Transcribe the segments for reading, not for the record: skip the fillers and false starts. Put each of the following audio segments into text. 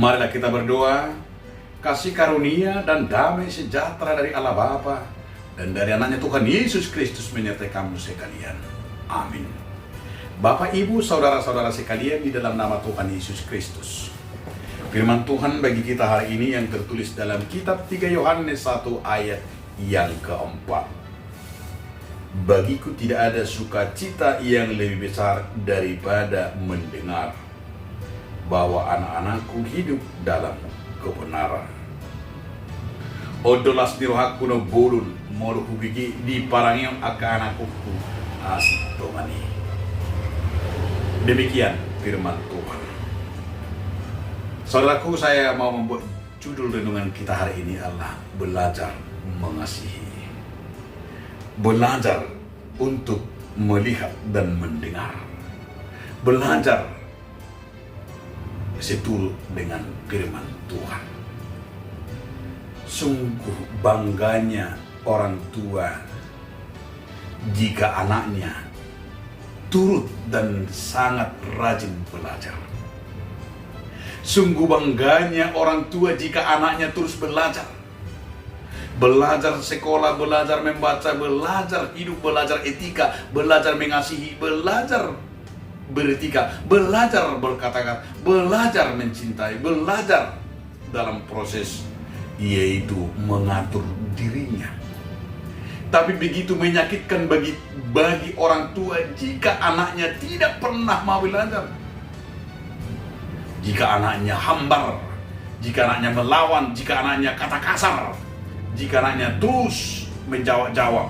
Marilah kita berdoa, kasih karunia dan damai sejahtera dari Allah Bapa dan dari anaknya Tuhan Yesus Kristus menyertai kamu sekalian. Amin. Bapak, Ibu, saudara-saudara sekalian di dalam nama Tuhan Yesus Kristus. Firman Tuhan bagi kita hari ini yang tertulis dalam kitab 3 Yohanes 1 ayat yang keempat. Bagiku tidak ada sukacita yang lebih besar daripada mendengar bahwa anak-anakku hidup dalam kebenaran. Odolas nirohaku no bolun molu hubigi di parangion aka anakku asik tomani. Demikian firman Tuhan. Saudaraku, saya mau membuat judul renungan kita hari ini adalah belajar mengasihi. Belajar untuk melihat dan mendengar. Belajar seturut dengan firman Tuhan. Sungguh bangganya orang tua jika anaknya turut dan sangat rajin belajar. Sungguh bangganya orang tua jika anaknya terus belajar. Belajar sekolah, belajar membaca, belajar hidup, belajar etika, belajar mengasihi, belajar beretika, belajar berkata-kata, belajar mencintai, belajar dalam proses yaitu mengatur dirinya. Tapi begitu menyakitkan bagi orang tua jika anaknya tidak pernah mau belajar. Jika anaknya hambar, jika anaknya melawan, jika anaknya kata kasar, jika anaknya terus menjawab-jawab.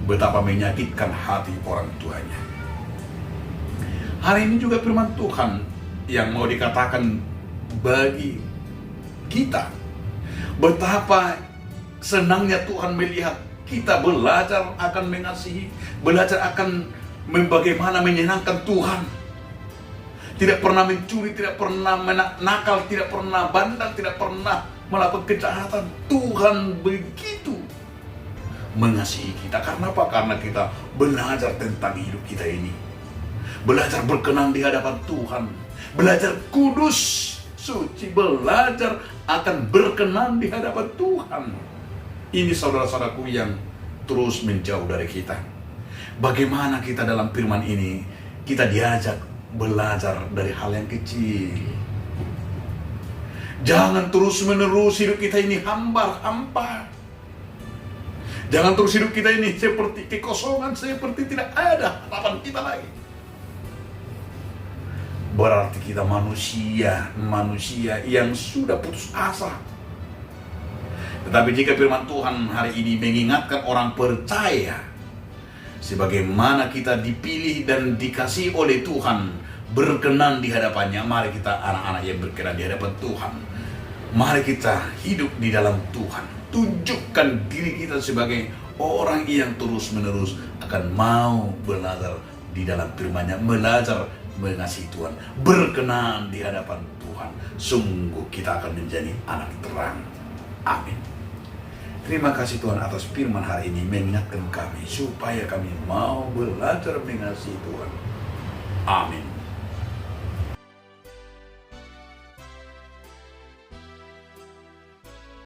Betapa menyakitkan hati orang tuanya. Hari ini juga firman Tuhan yang mau dikatakan bagi kita. Betapa senangnya Tuhan melihat kita belajar akan mengasihi, belajar akan bagaimana menyenangkan Tuhan. Tidak pernah mencuri, tidak pernah nakal, tidak pernah bandel, tidak pernah melakukan kejahatan. Tuhan begitu mengasihi kita. Karena apa? Karena kita belajar tentang hidup kita ini. Belajar berkenan di hadapan Tuhan. Belajar kudus, suci. Belajar akan berkenan di hadapan Tuhan. Ini saudara-saudaraku yang terus menjauh dari kita. Bagaimana kita dalam firman ini, kita diajak belajar dari hal yang kecil. Jangan terus-menerus hidup kita ini hampa. Jangan terus hidup kita ini seperti kekosongan, seperti tidak ada harapan kita lagi. Berarti kita manusia yang sudah putus asa. Tetapi jika firman Tuhan hari ini mengingatkan orang percaya, sebagaimana kita dipilih dan dikasihi oleh Tuhan, berkenan di hadapannya, mari kita anak-anak yang berkenan di hadapan Tuhan. Mari kita hidup di dalam Tuhan. Tunjukkan diri kita sebagai orang yang terus-menerus akan mau belajar di dalam firman-Nya, belajar mengasihi Tuhan, berkenan di hadapan Tuhan. Sungguh kita akan menjadi anak terang. Amin. Terima kasih Tuhan atas firman hari ini mengingatkan kami supaya kami mau belajar mengasihi Tuhan. Amin.